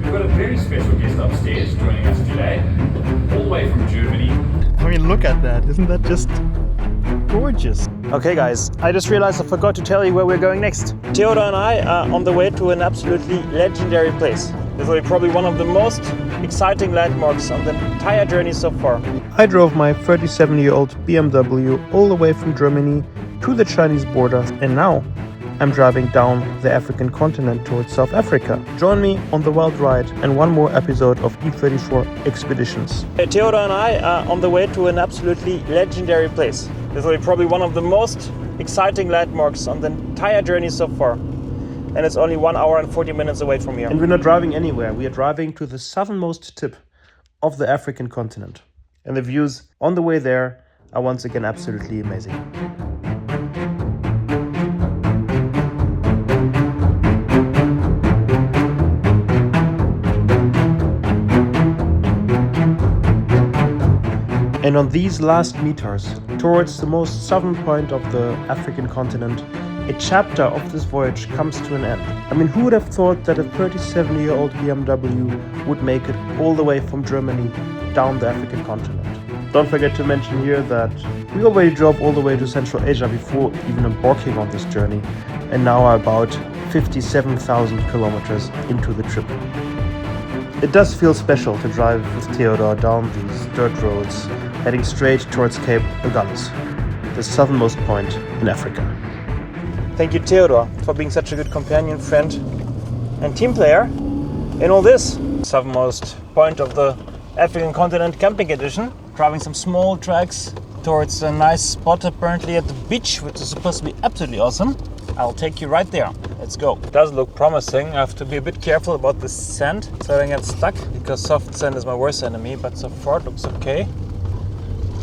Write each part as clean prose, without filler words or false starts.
We've got a very special guest upstairs joining us today, all the way from Germany. I mean, look at that. Isn't that just gorgeous? Okay guys, I just realized I forgot to tell you where we're going next. Theodor and I are on the way to an absolutely legendary place. This will be probably one of the most exciting landmarks on the entire journey so far. I drove my 37-year-old BMW all the way from Germany to the Chinese border, and now I'm driving down the African continent towards South Africa. Join me on the wild ride and one more episode of EP34 Expeditions. Theodor and I are on the way to an absolutely legendary place. This will be probably one of the most exciting landmarks on the entire journey so far. And it's only 1 hour and 40 minutes away from here. And we're not driving anywhere. We are driving to the southernmost tip of the African continent. And the views on the way there are once again absolutely amazing. And on these last meters, towards the most southern point of the African continent, a chapter of this voyage comes to an end. I mean, who would have thought that a 37-year-old BMW would make it all the way from Germany down the African continent? Don't forget to mention here that we already drove all the way to Central Asia before even embarking on this journey, and now are about 57,000 kilometers into the trip. It does feel special to drive with Theodor down these dirt roads, heading straight towards Cape Agulhas, the southernmost point in Africa. Thank you, Theodor, for being such a good companion, friend, and team player in all this. Southernmost point of the African continent camping edition, driving some small tracks towards a nice spot apparently at the beach, which is supposed to be absolutely awesome. I'll take you right there. Let's go. It does look promising. I have to be a bit careful about the sand so I don't get stuck, because soft sand is my worst enemy, but so far it looks okay.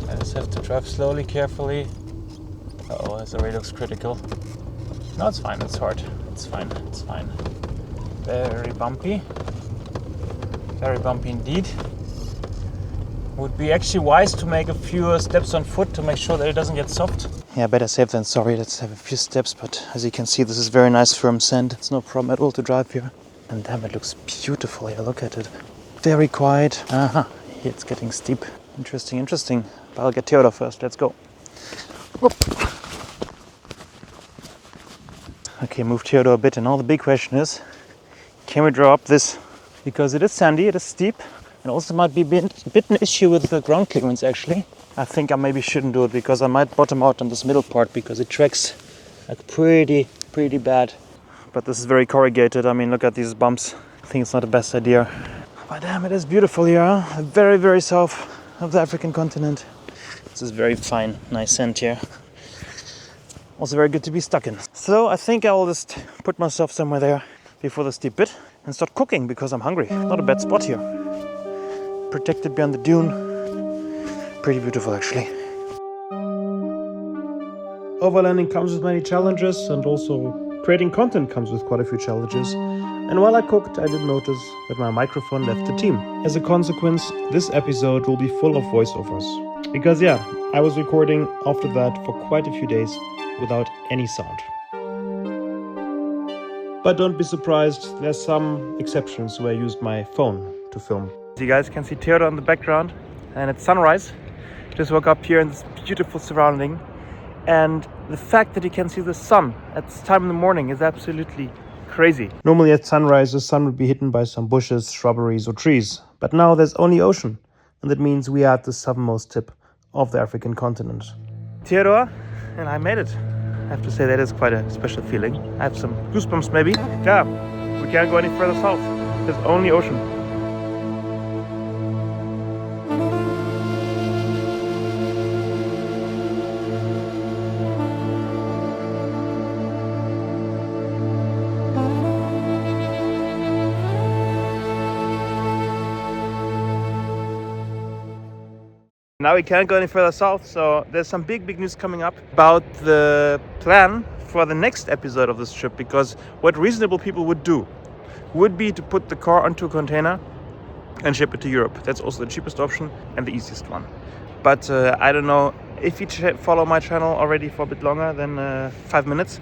I just have to drive slowly, carefully. Oh, this already looks critical. No, it's fine, it's hard. It's fine, it's fine. Very bumpy. Very bumpy indeed. Would be actually wise to make a few steps on foot to make sure that it doesn't get soft. Yeah, better safe than sorry. Let's have a few steps, but as you can see, this is very nice firm sand. It's no problem at all to drive here. And damn, it looks beautiful here. Look at it. Very quiet. Aha, here it's getting steep. Interesting, interesting. But I'll get Theodor first. Let's go. Whoop. Okay, move Theodor a bit. And now the big question is, can we draw up this? Because it is sandy, it is steep. And also might be a bit an issue with the ground clearance actually. I think I maybe shouldn't do it because I might bottom out on this middle part because it tracks like pretty bad. But this is very corrugated. I mean, look at these bumps. I think it's not the best idea. But damn, it is beautiful here. Very south of the African continent. This is very fine, nice sand here. Also very good to be stuck in. So I think I will just put myself somewhere there before the steep bit and start cooking because I'm hungry. Not a bad spot here. Protected beyond the dune. Pretty beautiful actually. Overlanding comes with many challenges, and also creating content comes with quite a few challenges. And while I cooked, I did notice that my microphone left the team. As a consequence, this episode will be full of voiceovers. Because yeah, I was recording after that for quite a few days without any sound. But don't be surprised, there's some exceptions where I used my phone to film. You guys can see Theodor in the background, and it's sunrise. Just woke up here in this beautiful surrounding, and the fact that you can see the sun at this time in the morning is absolutely crazy. Normally at sunrise the sun would be hidden by some bushes, shrubberies or trees, but now there's only ocean, and that means we are at the southernmost tip of the African continent. Theodor and I made it. I have to say that is quite a special feeling. I have some goosebumps maybe. Yeah, we can't go any further south. There's only ocean. Now we can't go any further south, so there's some big news coming up about the plan for the next episode of this trip, because what reasonable people would do would be to put the car onto a container and ship it to Europe. That's also the cheapest option and the easiest one. But I don't know, if you follow my channel already for a bit longer than 5 minutes,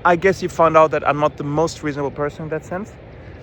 I guess you found out that I'm not the most reasonable person in that sense.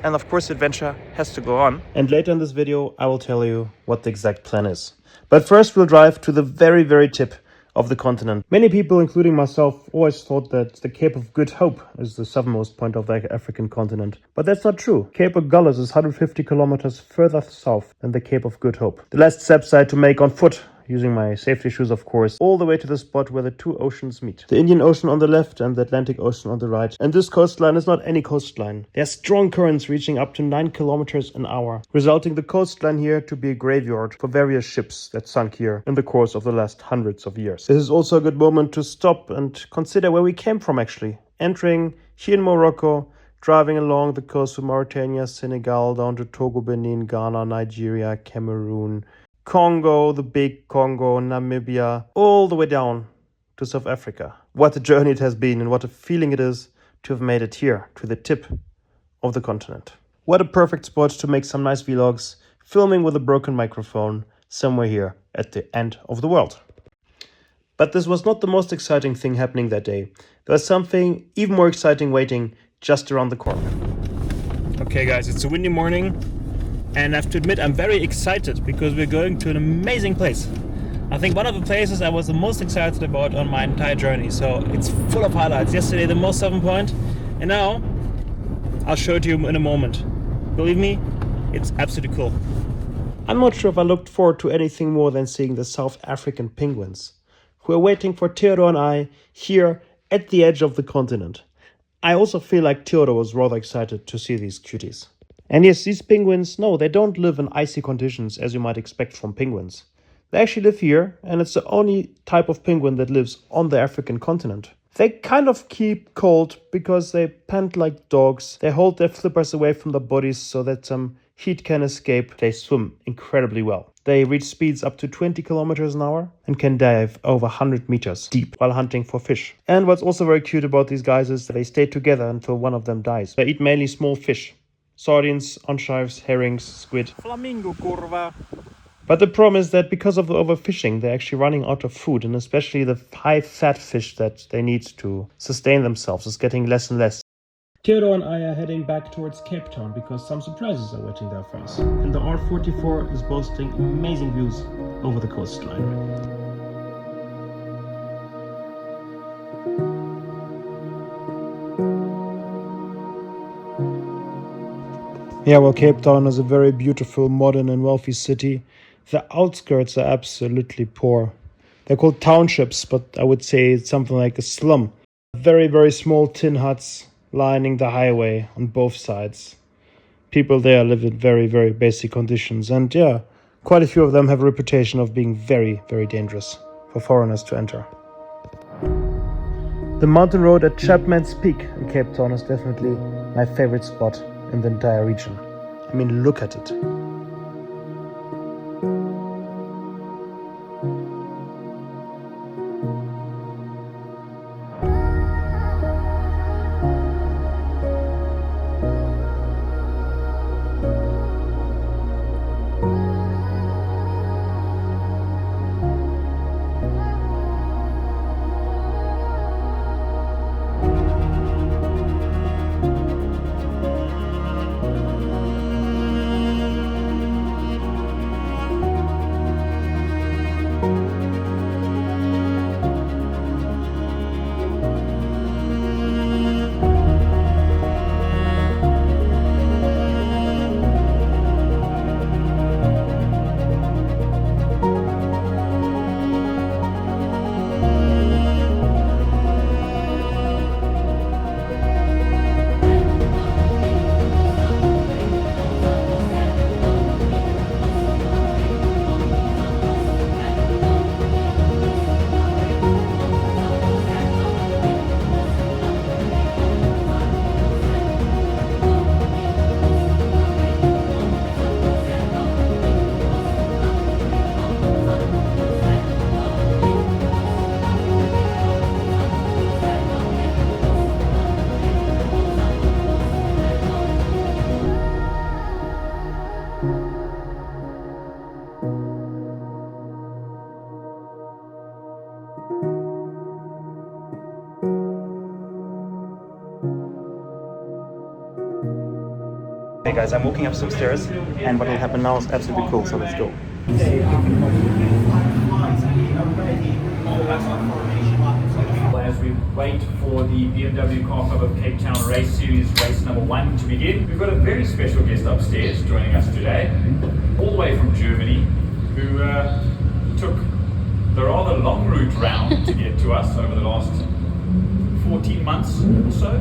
And of course, the adventure has to go on. And later in this video, I will tell you what the exact plan is. But first, we'll drive to the very, very tip of the continent. Many people, including myself, always thought that the Cape of Good Hope is the southernmost point of the African continent. But that's not true. Cape Agulhas is 150 kilometers further south than the Cape of Good Hope. The last steps I had to make on foot, using my safety shoes of course, all the way to the spot where the two oceans meet. The Indian Ocean on the left and the Atlantic Ocean on the right. And this coastline is not any coastline. There are strong currents reaching up to 9 kilometers an hour, resulting the coastline here to be a graveyard for various ships that sunk here in the course of the last hundreds of years. This is also a good moment to stop and consider where we came from actually. Entering here in Morocco, driving along the coast of Mauritania, Senegal, down to Togo, Benin, Ghana, Nigeria, Cameroon, Congo, the big Congo, Namibia, all the way down to South Africa. What a journey it has been and what a feeling it is to have made it here, to the tip of the continent. What a perfect spot to make some nice vlogs, filming with a broken microphone, somewhere here at the end of the world. But this was not the most exciting thing happening that day. There was something even more exciting waiting just around the corner. Okay guys, it's a windy morning. And I have to admit, I'm very excited because we're going to an amazing place. I think one of the places I was the most excited about on my entire journey. So it's full of highlights. Yesterday, the most southern point. And now, I'll show it to you in a moment. Believe me, it's absolutely cool. I'm not sure if I looked forward to anything more than seeing the South African penguins, who are waiting for Theodor and I here at the edge of the continent. I also feel like Theodor was rather excited to see these cuties. And yes, these penguins, no, they don't live in icy conditions as you might expect from penguins. They actually live here, and it's the only type of penguin that lives on the African continent. They kind of keep cold because they pant like dogs. They hold their flippers away from their bodies so that some heat can escape. They swim incredibly well. They reach speeds up to 20 kilometers an hour and can dive over 100 meters deep while hunting for fish. And what's also very cute about these guys is that they stay together until one of them dies. They eat mainly small fish. Sardines, enchives, herrings, squid. Flamingo curva. But the problem is that because of the overfishing, they're actually running out of food, and especially the high-fat fish that they need to sustain themselves is getting less and less. Theodor and I are heading back towards Cape Town because some surprises are waiting there for us. And the R44 is boasting amazing views over the coastline. Yeah, well, Cape Town is a very beautiful, modern and wealthy city. The outskirts are absolutely poor. They're called townships, but I would say it's something like a slum. Very, very small tin huts lining the highway on both sides. People there live in very, very basic conditions. And yeah, quite a few of them have a reputation of being very, very dangerous for foreigners to enter. The mountain road at Chapman's Peak in Cape Town is definitely my favorite spot in the entire region. I mean, look at it. Hey guys, I'm walking up some stairs and what will happen now is absolutely cool, so let's go. As we wait for the BMW Car Club of Cape Town Race Series race number 1 to begin, we've got a very special guest upstairs joining us today, all the way from Germany, who took the rather long route round to get to us over the last 14 months or so.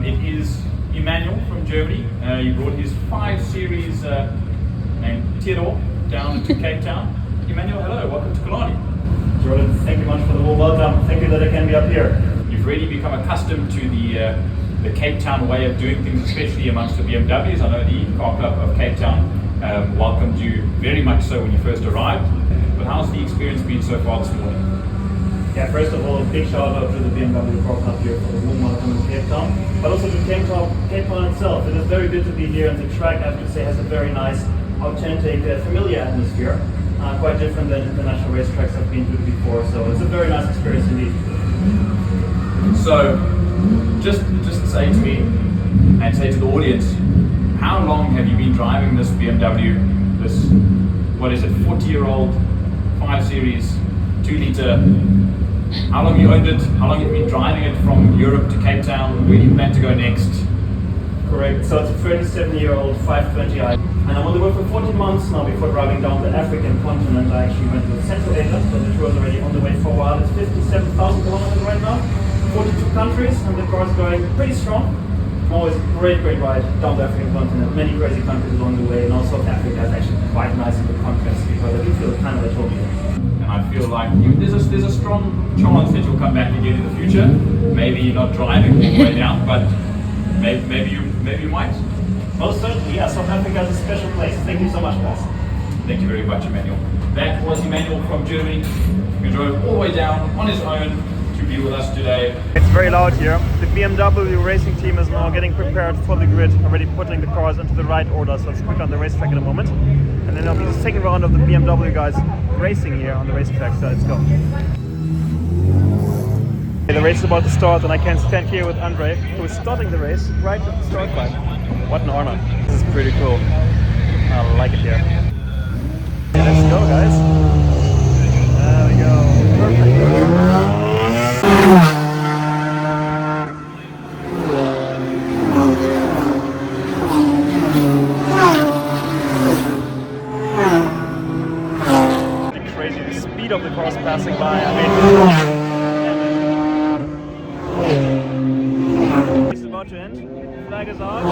It is Emmanuel from Germany. He brought his 5 series named Theodors down to Cape Town. Emmanuel, hello, welcome to Kalani. Jordan, thank you much for the warm welcome. Thank you that I can be up here. You've really become accustomed to the Cape Town way of doing things, especially amongst the BMWs. I know the Car Club of Cape Town welcomed you very much so when you first arrived. But how's the experience been so far this morning? Yeah, first of all, a big shout out to the BMW Car Club here for the warm welcome in Cape Town, but also to Cape Town itself. It is very good to be here, and the track, I have to say, has a very nice, authentic, familiar atmosphere. Quite different than international racetracks I've been to before, so it's a very nice experience indeed. So, just say to me and say to the audience, how long have you been driving this BMW, this, what is it, 40-year-old 5 Series, 2 litre? How long have you owned it? How long have you been driving it from Europe to Cape Town? Where do you plan to go next? Correct, so it's a 37-year-old 520i, and I'm on the road for 14 months now before driving down the African continent. I actually went to Central Asia, so the tour is already on the way for a while. It's 57,000 kilometers right now, 42 countries, and the car is going pretty strong. Always a great ride down the African continent, many crazy countries along the way, and also Africa is actually quite nice in the contrast because I do feel kind of utopia. And I feel like there's a strong chance that you'll come back again in the future. Maybe not driving all the way down, but maybe you might. Most certainly, yeah, South Africa is a special place. Thank you so much, guys. Thank you very much, Emmanuel. That was Emmanuel from Germany, who drove all the way down on his own to be with us today. It's very loud here. The BMW racing team is now getting prepared for the grid, already putting the cars into the right order, so it's quick on the racetrack in a moment. And then there'll be the second round of the BMW guys racing here on the racetrack, so let's go. The race is about to start and I can stand here with Andre, who is starting the race right at the start line. What an honor. This is pretty cool. I like it here. Okay, let's go, guys. There we go. Perfect. Crazy, the speed of the cars passing by. I mean, it's about to end. Flag is out.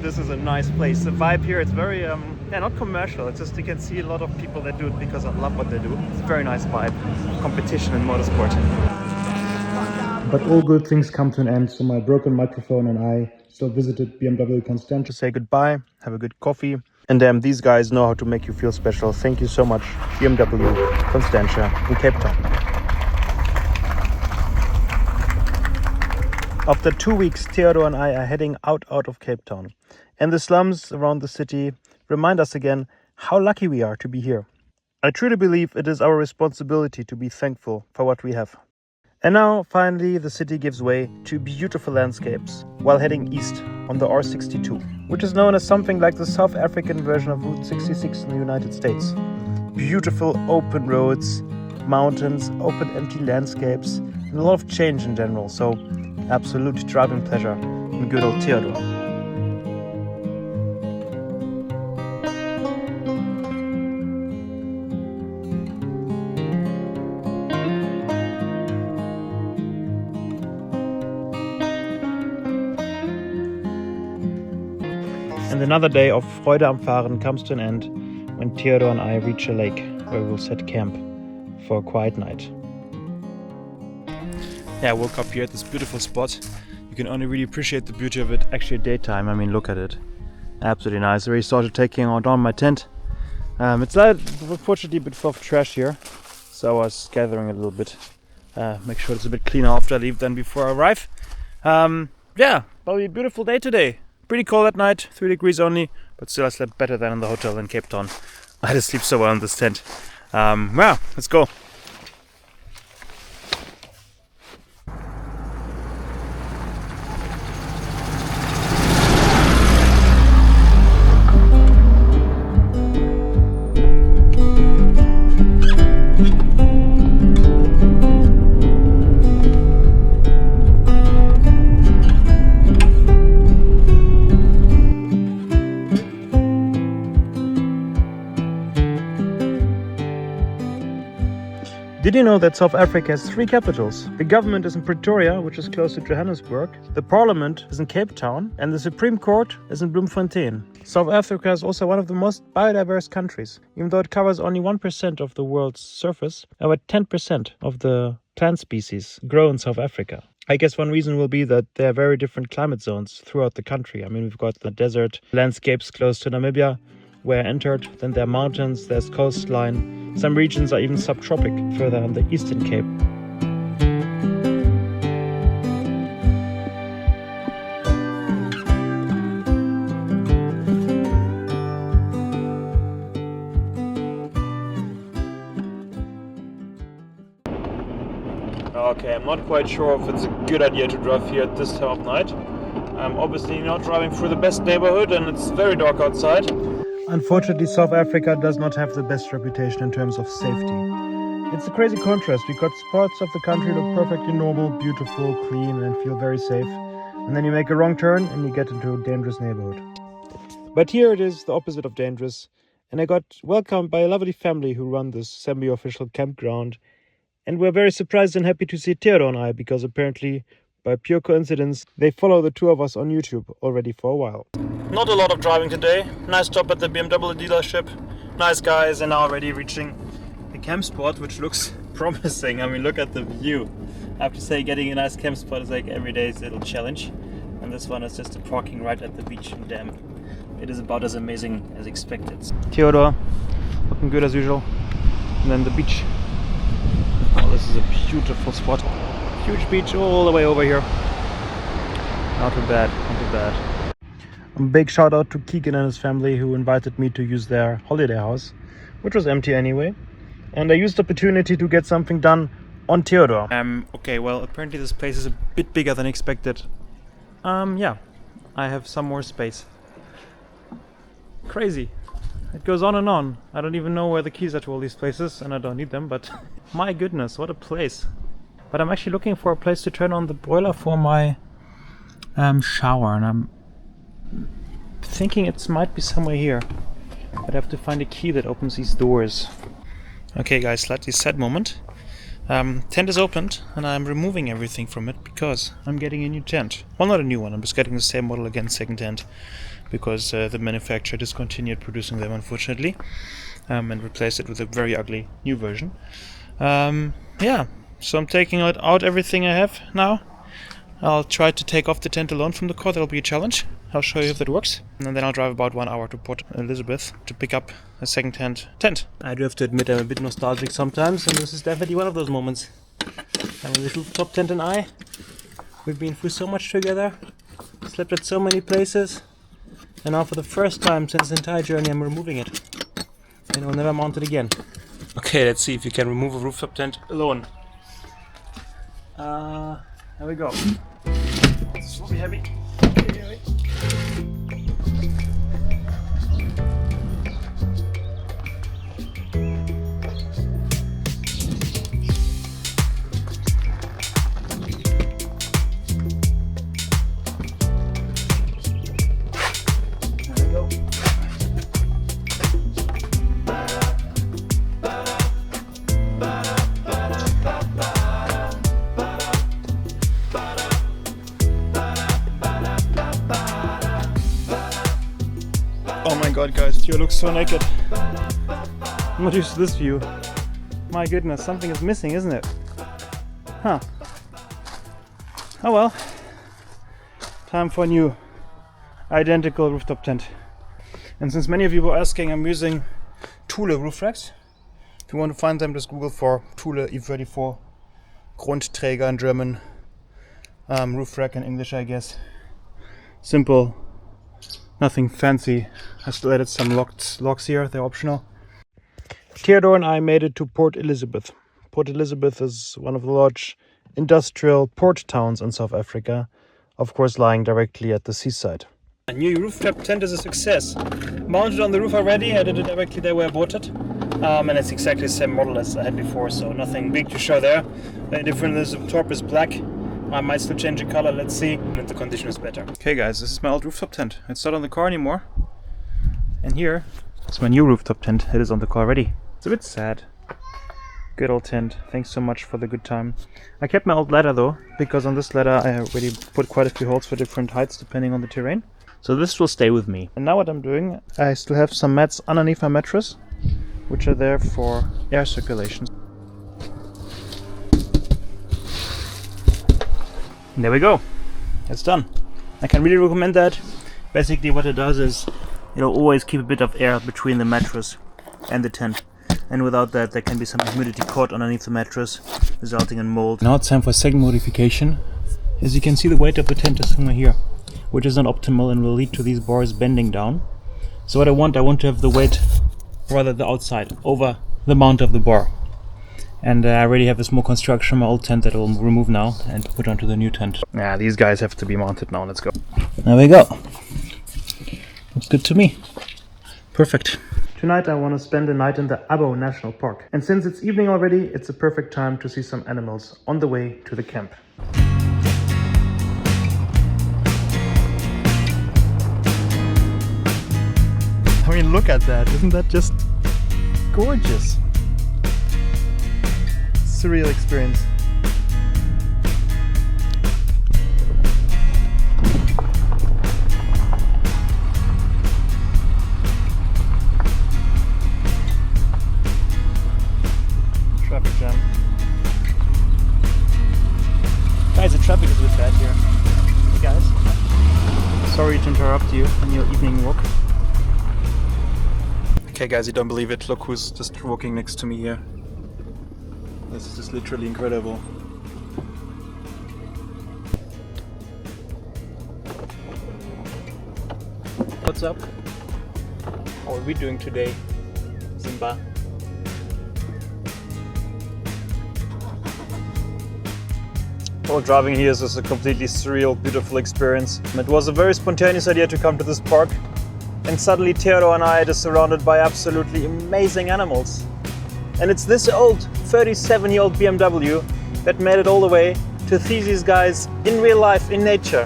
This is a nice place. The vibe here, it's very, not commercial. It's just you can see a lot of people that do it because I love what they do. It's a very nice vibe. Competition in motorsport. But all good things come to an end, so my broken microphone and I still visited BMW Constantia to say goodbye, have a good coffee. And these guys know how to make you feel special. Thank you so much, BMW Constantia in Cape Town. After 2 weeks, Theodor and I are heading out of Cape Town. And the slums around the city remind us again how lucky we are to be here. I truly believe it is our responsibility to be thankful for what we have. And now, finally, the city gives way to beautiful landscapes while heading east on the R62, which is known as something like the South African version of Route 66 in the United States. Beautiful open roads, mountains, open empty landscapes, and a lot of change in general, so absolute driving pleasure in good old Theodor. And another day of Freude am Fahren comes to an end when Theodor and I reach a lake where we'll set camp for a quiet night. Yeah, I woke up here at this beautiful spot. You can only really appreciate the beauty of it actually at daytime. I mean, look at it. Absolutely nice. I already started taking down my tent. It's unfortunately a bit full of trash here, so I was gathering a little bit. Make sure it's a bit cleaner after I leave than before I arrive. Yeah, probably a beautiful day today. Pretty cold at night, 3 degrees only, but still I slept better than in the hotel in Cape Town. I had to sleep so well in this tent. Well, let's go. Did you know that South Africa has 3 capitals? The government is in Pretoria, which is close to Johannesburg. The parliament is in Cape Town, and the Supreme Court is in Bloemfontein. South Africa is also one of the most biodiverse countries. Even though it covers only 1% of the world's surface, about 10% of the plant species grow in South Africa. I guess one reason will be that there are very different climate zones throughout the country. I mean, we've got the desert landscapes close to Namibia, where I entered, then there are mountains, there's coastline. Some regions are even subtropic, further on the Eastern Cape. Okay, I'm not quite sure if it's a good idea to drive here at this time of night. I'm obviously not driving through the best neighborhood and it's very dark outside. Unfortunately, South Africa does not have the best reputation in terms of safety. It's a crazy contrast because parts of the country look perfectly normal, beautiful, clean and feel very safe. And then you make a wrong turn and you get into a dangerous neighborhood. But here it is, the opposite of dangerous. And I got welcomed by a lovely family who run this semi-official campground. And we're very surprised and happy to see Theodor and I, because apparently, by pure coincidence, they follow the two of us on YouTube already for a while. Not a lot of driving today. Nice stop at the BMW dealership. Nice guys, and now already reaching the camp spot, which looks promising. I mean, look at the view. I have to say, getting a nice camp spot is like every day's little challenge. And this one is just a parking right at the beach and dam. It is about as amazing as expected. Theodor, looking good as usual. And then the beach. Oh, this is a beautiful spot. Huge beach all the way over here. Not too bad, not too bad. A big shout out to Keegan and his family who invited me to use their holiday house, which was empty anyway. And I used the opportunity to get something done on Theodor. Okay, well, apparently this place is a bit bigger than expected. Yeah, I have some more space. Crazy. It goes on and on. I don't even know where the keys are to all these places, and I don't need them, but my goodness, what a place. But I'm actually looking for a place to turn on the boiler for my shower, and I'm thinking it might be somewhere here. But I have to find a key that opens these doors. Okay guys, slightly sad moment. Tent is opened, and I'm removing everything from it because I'm getting a new tent. Well, not a new one, I'm just getting the same model again, second hand. Because the manufacturer discontinued producing them, unfortunately, and replaced it with a very ugly new version. Yeah, so I'm taking out everything I have now. I'll try to take off the tent alone from the car. That'll be a challenge. I'll show you if that works. And then I'll drive about 1 hour to Port Elizabeth to pick up a second-hand tent. I do have to admit I'm a bit nostalgic sometimes, and this is definitely one of those moments. I mean, the rooftop tent and I, we've been through so much together, slept at so many places. And now for the first time since the entire journey I'm removing it. And I'll never mount it again. Okay, let's see if you can remove a rooftop tent alone. There we go. This will be heavy. Oh my god guys, Theo looks so naked. I'm not used to this view. My goodness, something is missing, isn't it? Huh. Oh well. Time for a new identical rooftop tent. And since many of you were asking, I'm using Thule roof racks. If you want to find them, just Google for Thule E34 Grundträger in German. Roof rack in English, I guess. Simple. Nothing fancy. I still added some locks here, they're optional. Theodore and I made it to Port Elizabeth. Port Elizabeth is one of the large industrial port towns in South Africa, of course lying directly at the seaside. A new rooftop tent is a success. Mounted on the roof already, I did it directly there where I bought it. And it's exactly the same model as I had before, so nothing big to show there. The only difference is the top is black. I might still change the color, let's see. And the condition is better. Okay guys, this is my old rooftop tent. It's not on the car anymore. And here is my new rooftop tent. It is on the car already. It's a bit sad. Good old tent. Thanks so much for the good time. I kept my old ladder though, because on this ladder I already put quite a few holes for different heights depending on the terrain. So this will stay with me. And now what I'm doing, I still have some mats underneath my mattress, which are there for air circulation. And there we go. It's done. I can really recommend that. Basically what it does is it'll always keep a bit of air between the mattress and the tent. And without that there can be some humidity caught underneath the mattress, resulting in mold. Now it's time for a second modification. As you can see, the weight of the tent is somewhere here, which is not optimal and will lead to these bars bending down. So what I want to have the weight, rather the outside, over the mount of the bar. And I already have a small construction, my old tent, that I'll remove now and put onto the new tent. Yeah, these guys have to be mounted now. Let's go. There we go. Looks good to me. Perfect. Tonight I want to spend the night in the ADDO National Park. And since it's evening already, it's a perfect time to see some animals on the way to the camp. I mean, look at that. Isn't that just gorgeous? Surreal experience. Traffic jam. Guys, the traffic is a bit bad here. Hey guys. Sorry to interrupt you on your evening walk. Okay guys, you don't believe it. Look who's just walking next to me here. This is just literally incredible. What's up? What are we doing today, Simba? Well, driving here is just a completely surreal, beautiful experience. It was a very spontaneous idea to come to this park, and suddenly Theodor and I are just surrounded by absolutely amazing animals. And it's this old 37-year-old BMW that made it all the way to see these guys in real life, in nature,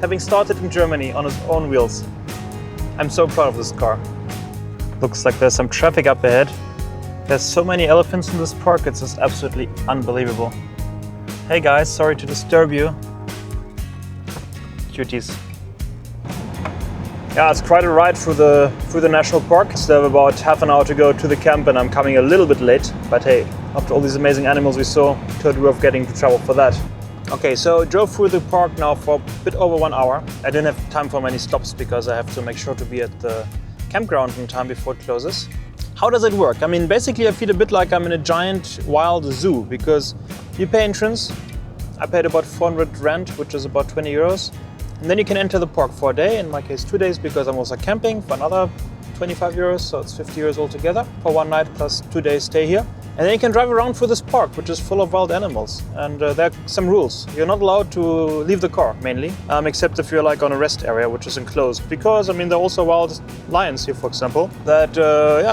having started in Germany on his own wheels. I'm so proud of this car. Looks like there's some traffic up ahead. There's so many elephants in this park, it's just absolutely unbelievable. Hey guys, sorry to disturb you. Cuties. Yeah, it's quite a ride through the national park. Still have about half an hour to go to the camp and I'm coming a little bit late. But hey, after all these amazing animals we saw, totally worth getting to travel for that. Okay, so I drove through the park now for a bit over 1 hour. I didn't have time for many stops because I have to make sure to be at the campground in time before it closes. How does it work? I mean, basically I feel a bit like I'm in a giant wild zoo because you pay entrance. I paid about 400 rand, which is about 20 euros. And then you can enter the park for a day, in my case 2 days, because I'm also camping, for another 25 euros, so it's 50 euros altogether for 1 night plus 2 days stay here. And then you can drive around through this park, which is full of wild animals. And there are some rules. You're not allowed to leave the car, mainly, except if you're like on a rest area, which is enclosed. Because, I mean, there are also wild lions here, for example, that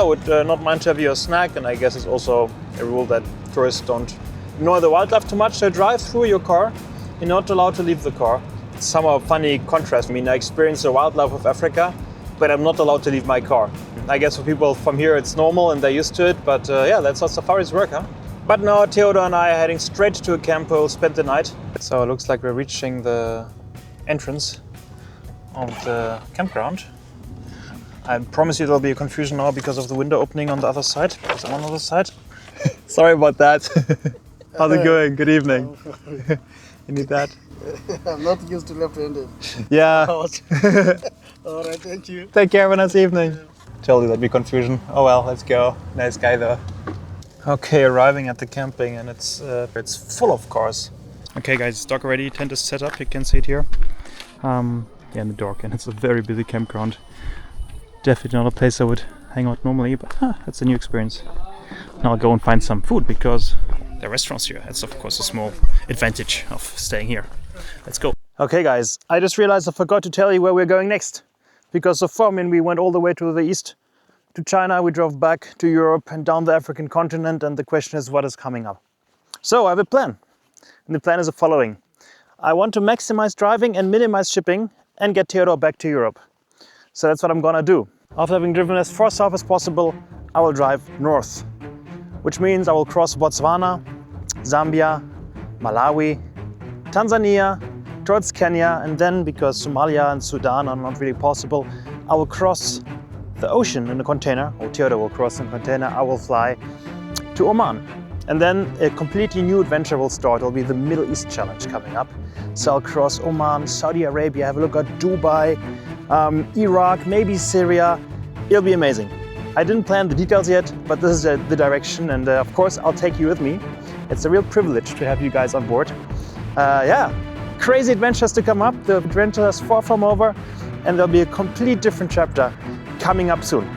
would not mind to have your snack. And I guess it's also a rule that tourists don't ignore the wildlife too much. So drive through your car. You're not allowed to leave the car. It's somehow a funny contrast. I mean, I experience the wildlife of Africa, but I'm not allowed to leave my car. I guess for people from here it's normal and they're used to it, but yeah, that's how safaris work, huh? But now Theodor and I are heading straight to a camp where we'll spend the night. So it looks like we're reaching the entrance of the campground. I promise you there'll be a confusion now because of the window opening on the other side. There's one on the other side. Sorry about that. How's it going? Good evening. You need that? I'm not used to left-handed. Yeah. All right, thank you. Take care, have a nice evening. Told you there'd be confusion. Oh well, let's go. Nice guy though. Okay, arriving at the camping and it's full of cars. Okay guys, it's dark already, tent is set up, you can see it here. Yeah, in the dark, and it's a very busy campground. Definitely not a place I would hang out normally, but that's a new experience. Now I'll go and find some food because there are restaurants here. That's of course a small advantage of staying here. Let's go. Okay guys, I just realized I forgot to tell you where we're going next. Because so far, we went all the way to the east, to China, we drove back to Europe and down the African continent, and the question is what is coming up. So I have a plan, and the plan is the following. I want to maximize driving and minimize shipping and get Theodor back to Europe. So that's what I'm gonna do. After having driven as far south as possible, I will drive north, which means I will cross Botswana, Zambia, Malawi, Tanzania, towards Kenya, and then, because Somalia and Sudan are not really possible, I will cross the ocean in a container, or Theodor will cross in a container. I will fly to Oman. And then a completely new adventure will start. It'll be the Middle East Challenge coming up. So I'll cross Oman, Saudi Arabia, have a look at Dubai, Iraq, maybe Syria. It'll be amazing. I didn't plan the details yet, but this is the direction, and of course I'll take you with me. It's a real privilege to have you guys on board. Yeah. Crazy adventures to come up. The adventure is far from over, and there'll be a complete different chapter coming up soon.